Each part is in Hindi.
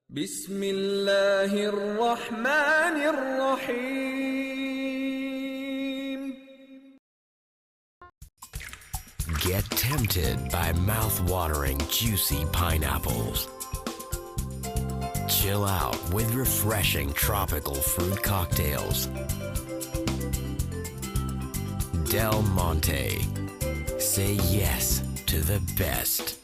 बिस्मिल्लाहिर्रहमानिर्रहीम. Get tempted by mouth-watering, juicy pineapples. Chill out with refreshing tropical fruit cocktails. Del Monte. Say yes to the best.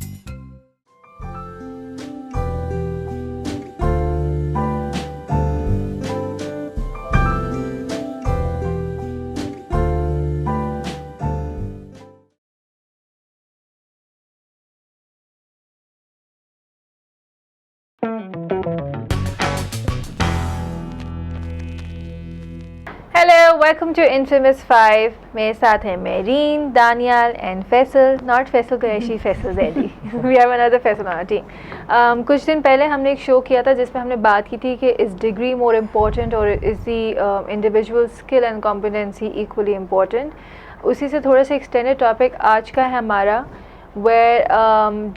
Hello, welcome to infamous 5. मेरे साथ हैं Mareen, Daniyal and Faisal. Not Faisal Qureshi, Faisal Zaidi. We have another Faisal on our team. कुछ दिन पहले हमने एक शो किया था जिसमें हमने बात की थी कि इज़ डिग्री मोर इम्पोर्टेंट और is the individual skill and competency equally important. उसी से थोड़ा सा एक्सटेंडेड टॉपिक आज का है हमारा, वेयर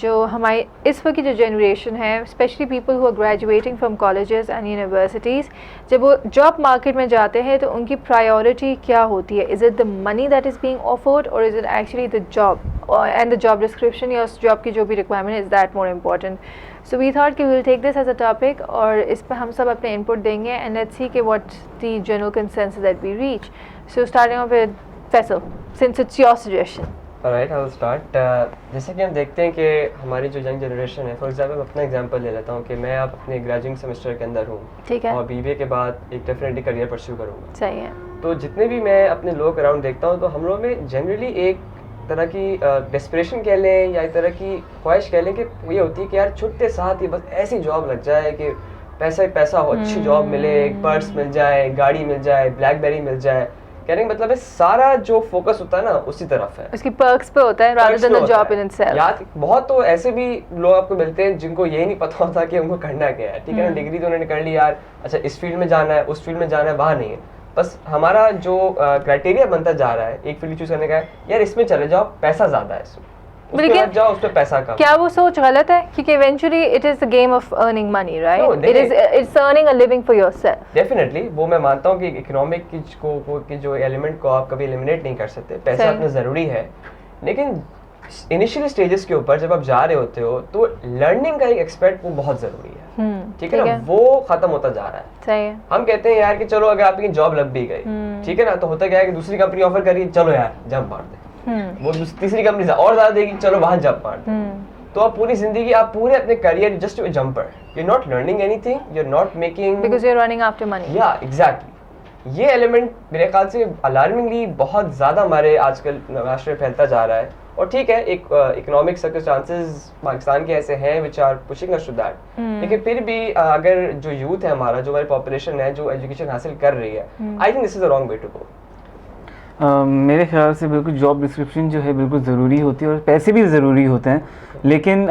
जो हमारी इस वक्त की जो जनरेशन है, specially people who are graduating from colleges and universities, जब वो जॉब मार्केट में जाते हैं तो उनकी प्रायोरिटी क्या होती है? Is it the money that is being offered और is it actually the job and the job description या उस जॉब की जो भी requirement is that more important? So we thought कि we will take this as a topic और इस पर हम सब अपने इनपुट देंगे एंड लेट्स सी कि what's the general consensus that we reach. So starting off with Faisal, since it's your suggestion. Right, I will start. जैसे कि हम देखते हैं कि हमारी जो यंग जनरेशन है, फॉर एग्जांपल मैं अपना एग्जांपल ले लेता हूँ कि मैं अब अपने ग्रेजुएटिंग सेमेस्टर के अंदर हूँ, ठीक है, और बीबीए के बाद एक डेफिनेटली करियर परस्यू करूँगा. सही है. तो जितने भी मैं अपने लोग अराउंड देखता हूँ तो हम लोग में जनरली एक तरह की डेस्परेशन कह लें या एक तरह की ख्वाहिश कह लें कि ये होती है कि यार छुट्टे साथ ही बस ऐसी जॉब लग जाए कि पैसा ही पैसा हो, अच्छी जॉब मिले, एक पर्स मिल जाए, गाड़ी मिल जाए, ब्लैकबेरी मिल जाए. कहने का मतलब है सारा जो फोकस होता है ना उसी तरफ है, उसकी पर्क्स पे होता है rather than the job in itself. याद बहुत तो ऐसे भी लोग आपको मिलते हैं जिनको ये नहीं पता होता कि उनको करना क्या है. ठीक है ना, डिग्री तो उन्होंने कर ली यार, अच्छा इस फील्ड में जाना है, उस फील्ड में जाना है, वहाँ नहीं है. बस हमारा जो क्राइटेरिया बनता जा रहा है एक फील्ड चूज करने का है, यार इसमें चले जाओ, पैसा ज़्यादा है इसमें, लेकिन जाओ उस पे पैसा कम. क्या वो सोच गलत है? क्योंकि eventually it is the game of earning money, right? It's earning a living for yourself. Definitely वो मैं मानता हूँ कि इकोनॉमिक की जो एलिमेंट को आप कभी एलिमिनेट नहीं कर सकते. पैसा अपना ज़रूरी है, लेकिन इनिशियल स्टेजेस के ऊपर जब आप जा रहे होते हो तो लर्निंग का एक एक्सपेक्ट वो बहुत ज़रूरी है. ठीक है ना, वो खत्म होता जा रहा है. सही है. हम कहते हैं यार कि चलो अगर आपकी जॉब लग भी गई, ठीक है ना, तो होता क्या है कि दूसरी कंपनी ऑफर करी, चलो यार जंप मार दे. वो तीसरी कंपनी से और ज्यादा देगी, चलो वहां जंप मार दे. तो आप पूरी जिंदगी, आप पूरे अपने career just a jumper, you are not learning anything, you are not making, because you are running after money. या एग्जैक्टली. ये एलिमेंट मेरे ख्याल से अलार्मिंगली बहुत ज़्यादा हमारे आजकल राष्ट्र में फैलता जा रहा है. और ठीक है, एक इकोनॉमिक सर्कमस्टांसेस पाकिस्तान के ऐसे हैं which are pushing us to that, लेकिन फिर भी अगर जो यूथ है हमारा, जो हमारी पॉपुलेशन है जो एजुकेशन हासिल कर रही है, I think this is the wrong way to go. मेरे ख्याल से बिल्कुल जॉब डिस्क्रिप्शन जो है बिल्कुल ज़रूरी होती है और पैसे भी ज़रूरी होते हैं. लेकिन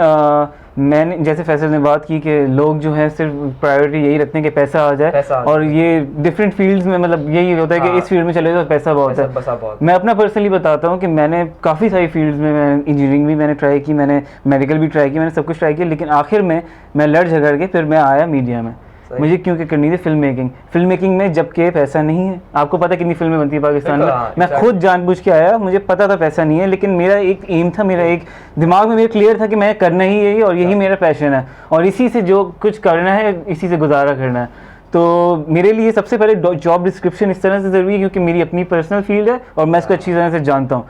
मैंने जैसे फैसल ने बात की कि लोग जो हैं सिर्फ प्रायोरिटी यही रखते हैं कि पैसा आ जाए, और ये डिफरेंट फील्ड्स में मतलब यही होता है कि इस फील्ड में चले जाओ तो पैसा बहुत है. मैं अपना पर्सनली बताता हूँ कि मैंने काफ़ी सारी फील्ड्स में, मैंने इंजीनियरिंग भी मैंने ट्राई की, मैंने मेडिकल भी ट्राई की, मैंने सब कुछ ट्राई किया, लेकिन आखिर में मैं लड़ झगड़ के फिर मैं आया मीडिया में. मुझे क्योंकि करनी थी फिल्म मेकिंग में, जबकि पैसा नहीं है. आपको पता कितनी फिल्में बनती है पाकिस्तान में. मैं खुद जानबूझ के आया, मुझे पता था पैसा नहीं है, लेकिन मेरा एक एम था, मेरा एक दिमाग में मेरा क्लियर था कि मैं करना ही यही और यही मेरा पैशन है और इसी से जो कुछ करना है इसी से गुजारा करना है. तो मेरे लिए सबसे पहले जॉब डिस्क्रिप्शन इस तरह से ज़रूरी है क्योंकि मेरी अपनी पर्सनल फील्ड है और मैं इसको अच्छी तरह से जानता हूँ.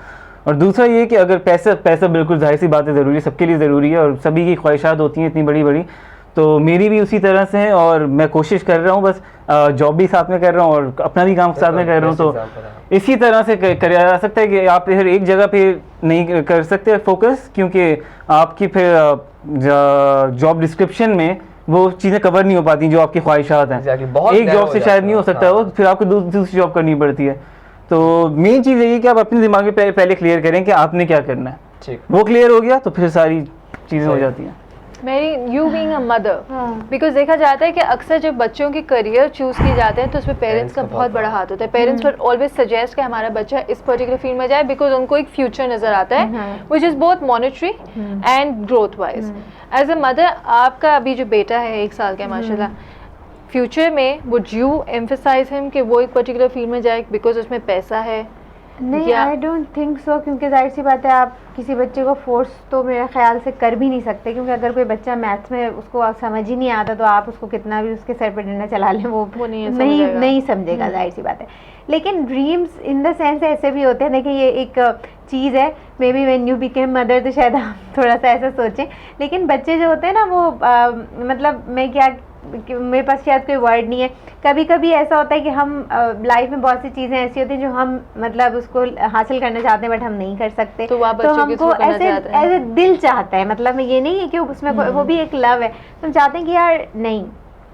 और दूसरा ये कि अगर पैसा बिल्कुल जाहिर सी बात है ज़रूरी है, सबके लिए ज़रूरी है और सभी की ख्वाहिशात होती हैं इतनी बड़ी बड़ी, तो मेरी भी उसी तरह से है और मैं कोशिश कर रहा हूँ, बस जॉब भी साथ में कर रहा हूँ और अपना भी काम साथ में कर रहा हूँ. तो इसी तरह से करा जा सकता है कि आप फिर एक जगह पे नहीं कर सकते फोकस, क्योंकि आपकी फिर जॉब डिस्क्रिप्शन में वो चीज़ें कवर नहीं हो पाती जो आपकी ख्वाहिशात हैं. एक जॉब से शायद नहीं हो सकता वो, फिर आपको दूसरी जॉब करनी पड़ती है. तो मेन चीज़ यही है कि आप अपने दिमाग में पहले क्लियर करें कि आपने क्या करना है. वो क्लियर हो गया तो फिर सारी चीज़ें हो जाती हैं. मेरी यू बीइंग अ मदर, हाँ। बिकॉज देखा जाता है कि अक्सर जब बच्चों के करियर चूज किए जाते हैं तो उसमें पेरेंट्स का बहुत बड़ा हाथ होता है. पेरेंट्स विल ऑलवेज सजेस्ट कि हमारा बच्चा इस पर्टिकुलर फील्ड में जाए बिकॉज उनको एक फ्यूचर नजर आता है which is both monetary and growth wise. As a mother, आपका अभी जो बेटा है 1 साल का माशाल्लाह, फ्यूचर में वुड यू एम्फसाइज हिम कि वो एक पर्टिकुलर फील्ड में जाए बिकॉज उसमें पैसा है? नहीं, आई डोंट थिंक सो, क्योंकि जाहिर सी बात है आप किसी बच्चे को फोर्स तो मेरे ख्याल से कर भी नहीं सकते, क्योंकि अगर कोई बच्चा मैथ्स में उसको समझ ही नहीं आता तो आप उसको कितना भी उसके सर पर डंडा चला लें वो नहीं समझेगा, जाहिर सी बात है. लेकिन ड्रीम्स इन द सेंस ऐसे भी होते हैं. देखिए ये एक चीज़ है, may be when you became mother तो शायद आप थोड़ा सा ऐसा सोचें, लेकिन बच्चे जो होते हैं ना वो मतलब मैं क्या, मेरे पास शायद कोई वर्ड नहीं है. कभी कभी ऐसा होता है कि हम लाइफ में बहुत सी चीज़ें ऐसी होती हैं जो हम मतलब उसको हासिल करना चाहते हैं बट हम नहीं कर सकते, तो हमको ऐसे दिल चाहता है. मतलब ये नहीं है कि उसमें वो भी एक लव है, तो हम चाहते हैं कि यार नहीं,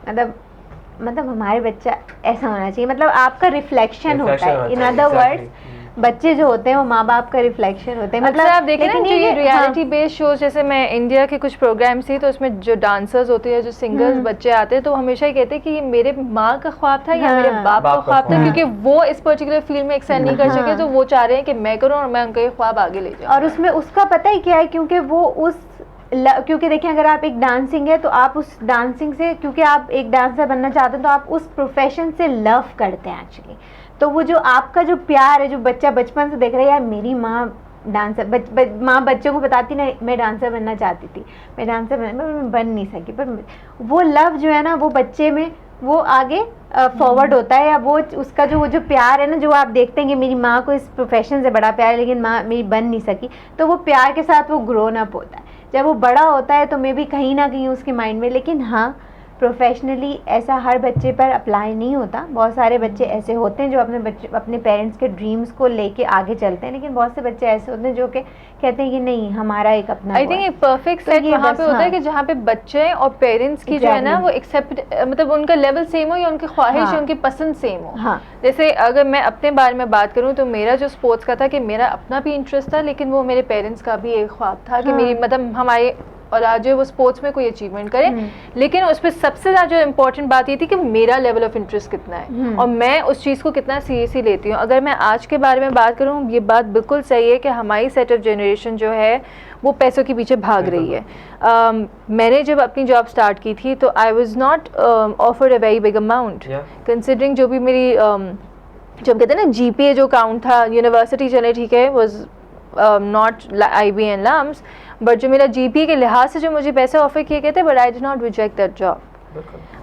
मतलब हमारे बच्चा ऐसा होना चाहिए. मतलब आपका रिफ्लेक्शन होता है. इन अदर वर्ड्स बच्चे जो होते हैं वो माँ बाप का रिफ्लेक्शन होते हैं. मतलब आप देखें ना जो ये रियलिटी बेस्ड शोज, जैसे मैं इंडिया के कुछ प्रोग्राम्स थी तो उसमें जो डांसर्स होते हैं, जो सिंगर्स बच्चे आते हैं, तो हमेशा ही कहते हैं कि ये मेरे माँ का ख्वाब था या मेरे बाप का ख्वाब था, क्योंकि वो इस पर्टिकुलर फील्ड में एक्सेल नहीं कर सके तो वो चाह रहे हैं कि मैं करूँ और मैं उनका ये ख्वाब आगे ले जाऊँ. और उसमें उसका पता ही क्या है, क्योंकि वो क्योंकि देखिए अगर आप एक डांसिंग है तो आप उस डांसिंग से, क्योंकि आप एक डांसर बनना चाहते हैं तो आप उस प्रोफेशन से लव करते हैं एक्चुअली. तो वो जो आपका जो प्यार है, जो बच्चा बचपन से देख रहा है यार मेरी माँ डांसर, माँ बच्चों को बताती ना मैं डांसर बनना चाहती थी, मैं डांसर मैं बन नहीं सकी, पर वो लव जो है ना वो बच्चे में वो आगे फॉरवर्ड होता है, या वो उसका जो प्यार है ना, जो आप देखते हैं कि मेरी माँ को इस प्रोफेशन से बड़ा प्यार है लेकिन माँ मेरी बन नहीं सकी, तो वो प्यार के साथ वो ग्रोन अप होता है. जब वो बड़ा होता है तो मे भी कहीं ना कहीं उसके माइंड में, लेकिन हाँ प्रोफेशनली ऐसा हर बच्चे पर अप्लाई नहीं होता. बहुत सारे बच्चे ऐसे होते हैं जो अपने पेरेंट्स के ड्रीम्स को लेके आगे चलते हैं, लेकिन बहुत से बच्चे ऐसे होते हैं जो कि कहते हैं कि नहीं हमारा एक अपना. आई थिंक एक परफेक्ट सेट वहाँ पे होता है कि जहाँ पे बच्चे और पेरेंट्स की जो है ना वो एक्सेप्ट, मतलब उनका लेवल सेम हो या उनकी ख्वाहिश उनकी पसंद सेम हो. हाँ. जैसे अगर मैं अपने बारे में बात करूँ तो मेरा जो स्पोर्ट्स का था कि मेरा अपना भी इंटरेस्ट था, लेकिन वो मेरे पेरेंट्स का भी एक ख्वाब था कि मेरी मतलब हमारे और आज जो वो स्पोर्ट्स में कोई अचीवमेंट करे, लेकिन उस पर सबसे ज़्यादा जो इम्पोर्टेंट बात ये थी कि मेरा लेवल ऑफ इंटरेस्ट कितना है और मैं उस चीज़ को कितना सीरियसली लेती हूँ. अगर मैं आज के बारे में बात करूँ, ये बात बिल्कुल सही है कि हमारी सेट ऑफ जनरेशन जो है वो पैसों के पीछे भाग रही है. मैंने जब अपनी जॉब स्टार्ट की थी तो I was not offered a very big amount considering जो भी मेरी जब कहते हैं ना GPA जो काउंट था यूनिवर्सिटी, चले ठीक है was not IB and LUMS, but जो मेरा GPA के लिहाज से जो मुझे पैसे ऑफर किए गए थे, but I did not reject that job.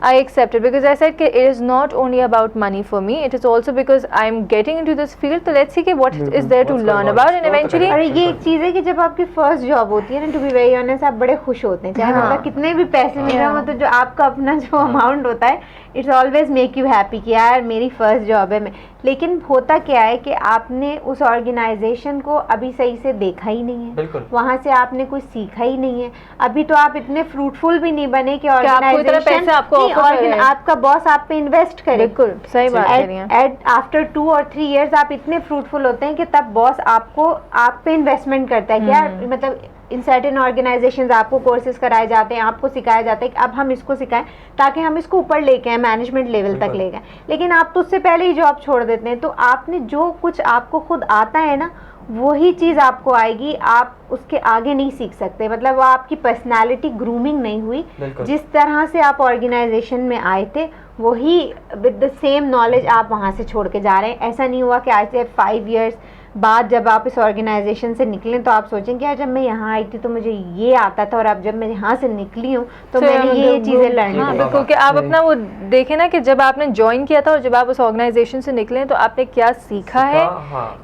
I accepted because I said that it is not only about money for me, it is also because I am getting into this field, so let's see what is there to learn about, and eventually. और ये एक चीज़ है कि जब आपकी फर्स्ट जॉब होती है ना, टू बी वेरी ऑनेस्ट, आप बड़े खुश होते हैं, चाहे मतलब कितने भी पैसे मिल रहे हो, तो जो आपका अपना जो अमाउंट होता है it's always make you happy कि यार मेरी फर्स्ट जॉब है. लेकिन होता क्या है कि आपने उस ऑर्गेनाइजेशन को अभी सही से देखा ही नहीं है, वहाँ से आपने कुछ सीखा ही नहीं है. अभी तो आप इतने फ्रूटफुल भी नहीं बने कि ऑर्गेनाइजेशन आपका बॉस आप पे इन्वेस्ट करे. बिल्कुल सही बात कह रही हैं. आफ्टर 2 और 3 इयर्स आप इतने फ्रूटफुल होते हैं कि तब बॉस आप पे इन्वेस्टमेंट करता है कि यार मतलब इन सर्टेन ऑर्गेनाइजेशंस आपको कोर्सेज कराए जाते हैं, आपको सिखाया जाता है कि अब हम इसको सिखाएं ताकि हम इसको ऊपर लेके आए, मैनेजमेंट लेवल तक ले गए. लेकिन आप तो उससे पहले ही जॉब छोड़ देते हैं. तो आपने जो कुछ आपको खुद आता है ना वही चीज़ आपको आएगी, आप उसके आगे नहीं सीख सकते. मतलब वो आपकी पर्सनालिटी ग्रूमिंग नहीं हुई. जिस तरह से आप ऑर्गेनाइजेशन में आए थे वही विद द सेम नॉलेज आप वहाँ से छोड़ के जा रहे हैं. ऐसा नहीं हुआ कि आज से 5 इयर्स बाद जब आप इस ऑर्गेनाइजेशन से निकलें तो आप सोचेंगे यार जब मैं यहाँ आई थी तो मुझे ये आता था और अब जब मैं यहाँ से निकली हूँ तो मैंने ये चीज़ें लर्न की. क्योंकि आप अपना वो देखें ना कि जब आपने ज्वाइन किया था और जब आप उस ऑर्गेनाइजेशन से निकले तो आपने क्या सीखा है,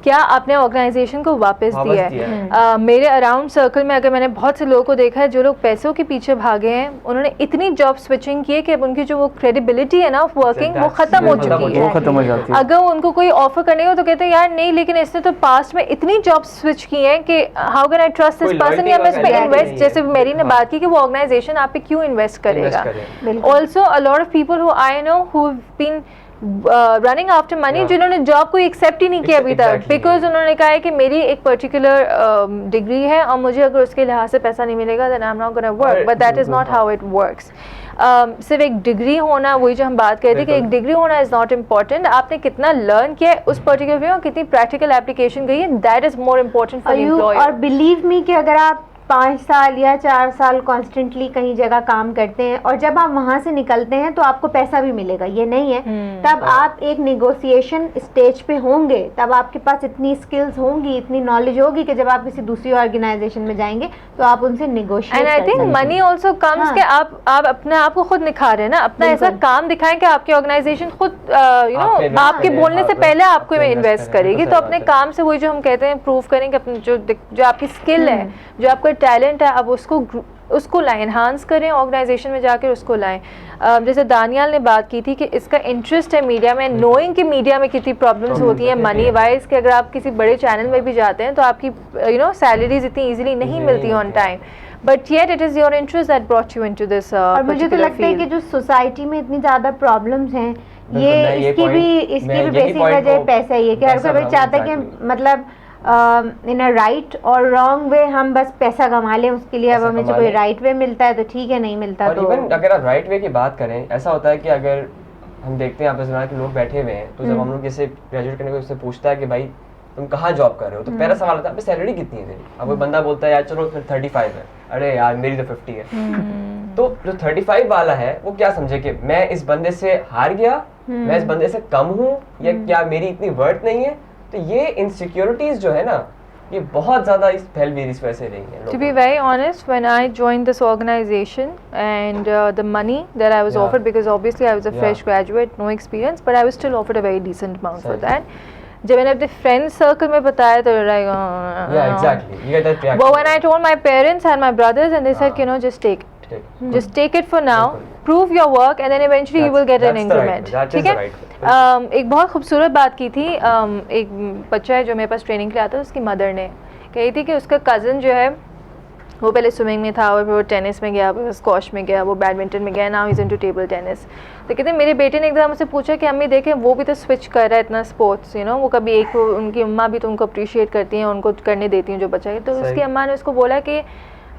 क्या आपने ऑर्गेनाइजेशन को वापस दिया है. मेरे अराउंड सर्कल में अगर मैंने बहुत से लोगों को देखा है जो लोग पैसों के पीछे भागे हैं, उन्होंने इतनी जॉब स्विचिंग की है कि अब उनकी जो वो क्रेडिबिलिटी है ना ऑफ वर्किंग वो खत्म हो चुकी है. अगर उनको कोई ऑफर करने को तो कहते हैं यार नहीं, लेकिन इसने तो पास्ट में इतनी जॉब स्विच की हैं कि how can I trust this person या मैं इस पे इन्वेस्ट. जैसे मेरी ने बात की कि वो ऑर्गेनाइजेशन आप पे क्यों इन्वेस्ट करेगा. Also a lot of people who I know who been running after money, Yeah. जिन्होंने जॉब को एक्सेप्ट ही नहीं किया अभी तक, Exactly. बिकॉज उन्होंने कहा है कि मेरी एक पर्टिकुलर डिग्री है और मुझे अगर उसके लिहाज से पैसा नहीं मिलेगा then I am not gonna work, but that is not how it works. सिर्फ एक डिग्री होना, वही जो हम बात करते हैं कि एक डिग्री होना इज नॉट इम्पॉर्टेंट, आपने कितना लर्न किया है उस पर्टिकुलर फील्ड में, कितनी प्रैक्टिकल एप्लीकेशन गई है, that is more important for employer. और बिलीव मी कि अगर आप 5 साल या 4 साल कॉन्स्टेंटली कहीं जगह काम करते हैं और जब आप वहाँ से निकलते हैं तो आपको पैसा भी मिलेगा, ये नहीं है। तब आप एक नेगोशिएशन स्टेज पे होंगे, तब आपके पास इतनी स्किल्स होंगी, इतनी नॉलेज होगी कि जब आप किसी दूसरी ऑर्गेनाइजेशन में जाएंगे तो आप उनसे negotiate and I think money also comes के आप अपने आप को खुद निखार रहे हैं ना, अपना ऐसा काम दिखाएं कि आपकी ऑर्गेनाइजेशन खुद यू नो आपके बोलने से पहले आपको इन्वेस्ट करेगी। तो अपने काम से वही जो हम कहते हैं प्रूव करें कि अपने जो आपकी स्किल है, जो आपका टैलेंट है, अब उसको लाएं, एनहांस करें, ऑर्गेनाइजेशन में जाकर उसको लाएं। जैसे दानियाल ने बात की थी कि इसका इंटरेस्ट है मीडिया में, नोइंग कि मीडिया में कितनी प्रॉब्लम्स होती हैं मनी वाइज, कि अगर आप किसी बड़े चैनल में भी जाते हैं तो आपकी यू नो सैलरीज इतनी इजीली नहीं मिलती on time, but yet it is your interest that brought you into this. और मुझे तो लगता है कि जो सोसाइटी में इतनी ज़्यादा प्रॉब्लम्स हैं, इसकी भी बेसिक वजह पैसा ही है कि हर कोई भाई चाहता है कि मतलब इन अ राइट और रॉन्ग वे हम बस पैसा कमा लें, उसके लिए अब हमें जो कोई राइट वे मिलता है तो ठीक है, नहीं मिलता और तो इवन अगर आप राइट वे की बात करें, ऐसा होता है कि अगर हम देखते हैं आपस में के लोग बैठे हुए हैं, तो जब हम लोग जैसे ग्रेजुएट करने को उससे पूछता है कि भाई तुम कहाँ जॉब कर रहे हो, तो पहला सवाल आता है आपकी सैलरी कितनी है तेरी। अब वो बंदा बोलता है यार चलो फिर 35 है, अरे यार मेरी तो 50 है। तो जो 35 वाला है वो क्या समझे कि मैं इस बंदे से हार गया, मैं इस बंदे से कम हूँ, या क्या मेरी इतनी वर्थ नहीं है। तो ये इनसिक्योरिटीज जो है ना, ये बहुत ज़्यादा फैल भी इस वजह से रही है। To be very honest, when I joined this organization and the money that I was offered, because obviously I was a fresh graduate, no experience, but I was still offered a very decent amount for that. जब मैंने अपने फ्रेंड सर्कल में बताया तो exactly, you get that reaction. But when I told my parents and my brothers, and they said, you know, just take it. Just take it for now, prove your work, and then eventually you will get an increment. ठीक है? एक बहुत खूबसूरत बात की थी, एक बच्चा है जो मेरे पास ट्रेनिंग के लिए आता है, उसकी मदर ने कही थी कि उसका कज़न जो है वो पहले स्विमिंग में था और फिर वो टेनिस में गया, वो स्क्वॉश में गया, वो बैडमिंटन में गया, now is into table tennis. तो कहते हैं मेरे बेटे ने एकदम मुझसे पूछा कि अम्मी देखें वो भी तो स्विच कर रहा है इतना स्पोर्ट्स, यू नो, वो कभी एक उनकी अम्मा भी तो उनको अप्रिशिएट करती हैं, उनको करने देती हैं जो बच्चा है। तो उसकी अम्मा ने उसको बोला कि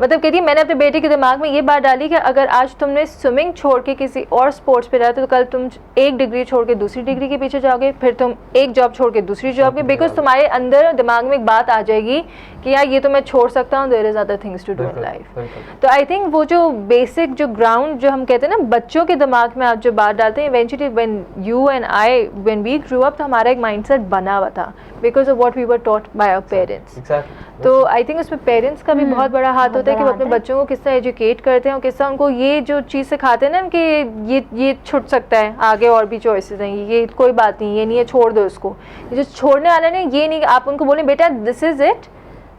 मतलब कहती है मैंने अपने बेटे के दिमाग में ये बात डाली कि अगर आज तुमने स्विमिंग छोड़ के किसी और स्पोर्ट्स पे जाते तो कल तुम एक डिग्री छोड़ के दूसरी डिग्री के पीछे जाओगे, फिर तुम एक जॉब छोड़ के दूसरी जॉब के, बिकॉज तुम्हारे अंदर दिमाग में एक बात आ जाएगी कि यार ये तो मैं छोड़ सकता हूँ, there is other things to do in life. तो आई थिंक वो जो बेसिक जो ग्राउंड जो हम कहते हैं ना, बच्चों के दिमाग में आप जो बात डालते हैं, eventually when you and I when we grew up, तो हमारा एक माइंडसेट बना हुआ था because of what we were taught by our parents. तो आई थिंक उसमें पेरेंट्स का भी बहुत बड़ा हाथ होता है कि वो अपने बच्चों को किस तरह एजुकेट करते हैं और किस तरह उनको ये जो चीज़ सिखाते हैं ना कि ये छूट सकता है, आगे और भी चॉइसेस हैं, ये कोई बात नहीं, ये नहीं है, छोड़ दो उसको। जो छोड़ने वाला नहीं, ये नहीं आप उनको बोलें बेटा this is it,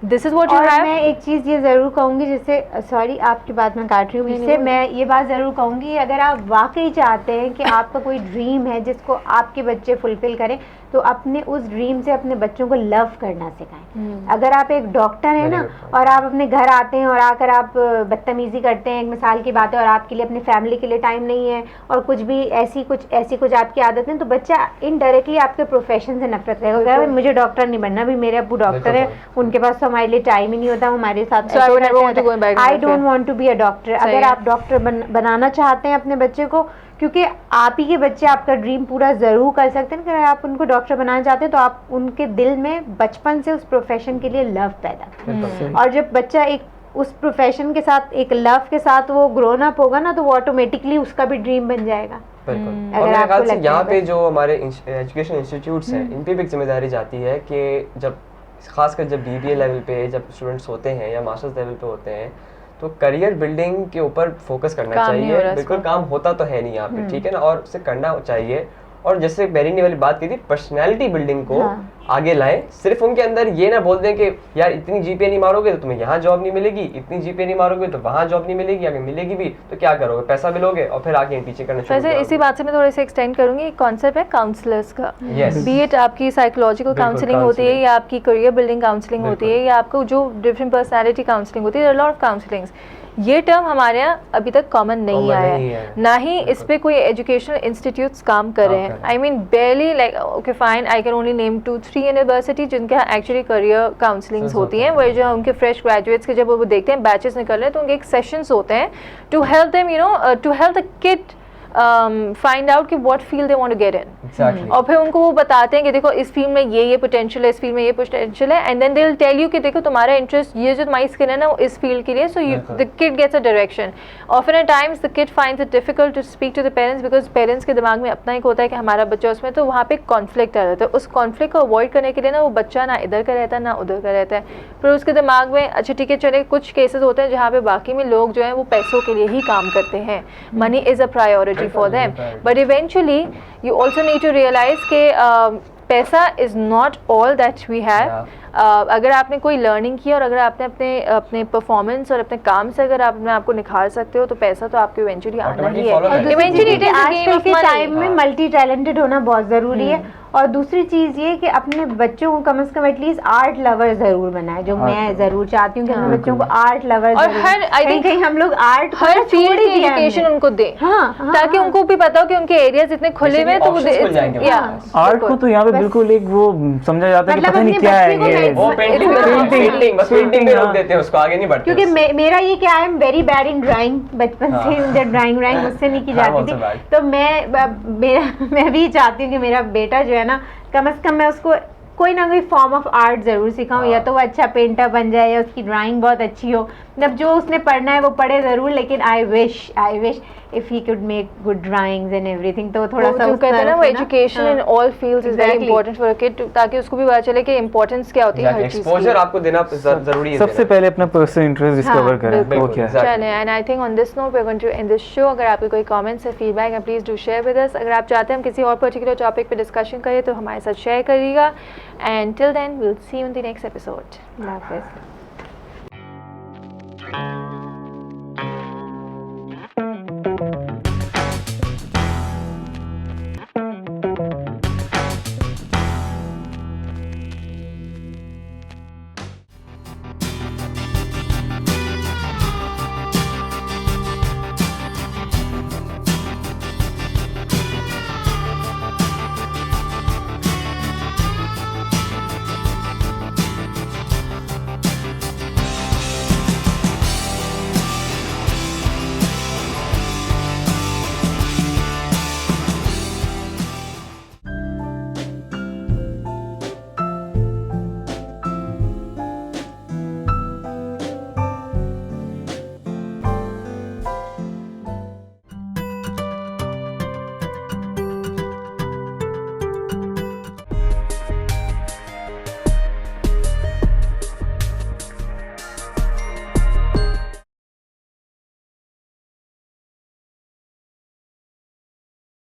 this is what you have. मैं एक चीज़ ये ज़रूर कहूँगी, जिससे सॉरी आपकी बात मैं काट रही हूँ, जिससे मैं ये बात ज़रूर कहूँगी, अगर आप वाकई चाहते हैं कि आपका कोई ड्रीम है जिसको आपके बच्चे फुलफिल करें, तो अपने उस ड्रीम से अपने बच्चों को लव करना सिखाएं। अगर आप एक डॉक्टर हैं ना और आप अपने घर आते हैं और आकर आप बदतमीज़ी करते हैं, एक मिसाल की बात है, और आपके लिए अपनी फैमिली के लिए टाइम नहीं है और कुछ भी ऐसी कुछ आपकी आदत है, तो बच्चा इनडायरेक्टली आपके प्रोफेशन से नफरत करेगा। मुझे डॉक्टर नहीं बनना, भी मेरे अब्बू डॉक्टर है, उनके पास तो हमारे लिए टाइम ही नहीं होता, हमारे साथ I don't want to be a doctor. अगर आप डॉक्टर बनाना चाहते हैं अपने बच्चे को, क्योंकि आप ही के बच्चे आपका ड्रीम पूरा ज़रूर कर सकते हैं, अगर आप उनको डॉक्टर बनाना चाहते हैं तो आप उनके दिल में बचपन से उस प्रोफेशन के लिए लव पैदा करें। और जब बच्चा एक उस प्रोफेशन के साथ, एक लव के साथ वो ग्रोन अप होगा ना, तो वो ऑटोमेटिकली उसका भी ड्रीम बन जाएगा। बिल्कुल। और मेरे ख्याल से यहाँ पे जो हमारे एजुकेशन इंस्टीट्यूट्स हैं, इन पे भी एक जिम्मेदारी जाती है कि जब खासकर जब BBA लेवल पे जब स्टूडेंट्स होते हैं या मास्टर्स लेवल पे होते हैं, तो करियर बिल्डिंग के ऊपर फोकस करना चाहिए। बिल्कुल काम होता तो है नहीं यहाँ पे, ठीक है ना, और उसे करना चाहिए। और जैसे मेरी ने वाली बात की थी, पर्सनैलिटी बिल्डिंग को आगे लाएं। सिर्फ उनके अंदर ये ना बोल दें कि यार इतनी GPA नहीं मारोगे तो तुम्हें यहाँ जॉब नहीं मिलेगी, इतनी GPA नहीं मारोगे तो वहाँ जॉब नहीं मिलेगी, अगर मिलेगी भी तो क्या करोगे, पैसा भी लोगे और फिर आगे पीछे करना शुरू करोगे। इसी बात से मैं थोड़े से एक्सटेंड करूँगी, एक कॉन्सेप्ट है काउंसलर्स का। बी इट आपकी साइकोलॉजिकल काउंसलिंग होती है, या आपकी करियर बिल्डिंग काउंसलिंग होती है, या आपको जो डिफरेंट पर्सनैलिटी काउंसलिंग होती है, लॉट ऑफ काउंसलिंग्स। ये टर्म हमारे यहाँ अभी तक कॉमन नहीं Common आया नहीं है, है। ना ही इस पे कोई एजुकेशनल इंस्टीट्यूट्स काम कर रहे हैं. I mean बेयरली like okay fine I can only name 2-3 university जिनके यहाँ एक्चुअली करियर काउंसलिंग्स होती हैं, वही जो उनके फ्रेश ग्रेजुएट्स के जब वो देखते हैं बैचेस निकल रहे हैं तो उनके एक सेशंस होते हैं to help them you know to help the kid find out कि what field they want to get in. Exactly और फिर उनको वो बताते हैं कि देखो इस फील्ड में ये पोटेंशियल है, इस फील्ड में ये पोटेंशियल है, and then they will tell you कि देखो तुम्हारा इंटरेस्ट ये जो तुम्हारी स्किन है ना वो इस फील्ड के लिए, so you the kid gets a direction. Often at times the kid finds it difficult to speak to the parents because parents के दिमाग में अपना एक होता है कि हमारा बच्चा उसमें, तो वहाँ पे कॉन्फ्लिक्ट आ जाता है. उस कॉन्फ्लिक्ट को अवॉइड करने के लिए ना वो बच्चा ना इधर का रहता है ना उधर का रहता है. फिर उसके दिमाग में अच्छा ठीक है चले कुछ केसेस होते हैं जहाँ पे बाकी में लोग जो हैं वो पैसों के लिए ही काम करते हैं, money is a priority for them, but eventually you also need to realize कि पैसा is not all that we have. अगर आपने कोई लर्निंग की और अगर आपने अपने परफॉर्मेंस और अपने काम से अगर आपने आपको निखार सकते हो तो पैसा तो आपको इवेंचुअली आना ही follow है. करेगा. Eventually it is a game आजकल ऑफ के मनी. टाइम में मल्टी टैलेंटेड होना बहुत ज़रूरी है. और दूसरी चीज़ ये कि अपने बच्चों को कम से कम एटलीस्ट आर्ट लवर ज़रूर बनाए, जो मैं ज़रूर चाहती हूँ कि अपने बच्चों को आर्ट लवर, और हर आई थिंक कहीं हम लोग आर्ट हर फील्ड की एजुकेशन उनको दे, ताकि उनको भी पता हो कि उनके एरियाज इतने खुले हुए हैं तो Options खुल जाएंगे या आर्ट को तो यहाँ पे बिल्कुल एक वो समझा जाता है कि मतलब पता नहीं अपने क्या है बच्चे को ये. वो पेंटिंग बस पेंटिंग में रोक देते हैं उसको, आगे नहीं बढ़ते. क्योंकि मेरा ये क्या, I am very bad in drawing. बचपन से मुझे ड्राइंग मुझसे नहीं की जाती थी, तो मैं भी चाहती हूँ कि मेरा बेटा जो है ना कम से कम मैं उसको कोई ना कोई फॉर्म ऑफ आर्ट ज़रूर सिखाऊं, या तो वो अच्छा पेंटर बन जाए या उसकी ड्राइंग बहुत अच्छी हो. मतलब जो उसने पढ़ना है वो पढ़े ज़रूर, लेकिन I wish if he could make good drawings and everything. तो थोड़ा सा जो उस कहते हैं ना वो तरफ से education in all fields is very important for a kid, ताकि उसको भी पता चले कि इंपॉर्टेंस क्या होती है हर चीज की. एक्सपोजर आपको देना जरूरी है. सबसे पहले अपना पर्सनल इंटरेस्ट डिस्कवर करें वो बिल्कुल, क्या है. exactly. चलें, and I think on this note we are going to end this show. अगर आपके कोई कमेंट्स है, फीडबैक है, please do share with us. अगर आप चाहते हैं हम किसी और पर्टिकुलर टॉपिक पे डिस्कशन करें तो हमारे साथ शेयर करिएगा. And till then we will see you in the next episode. अल्लाह हाफ़िज़.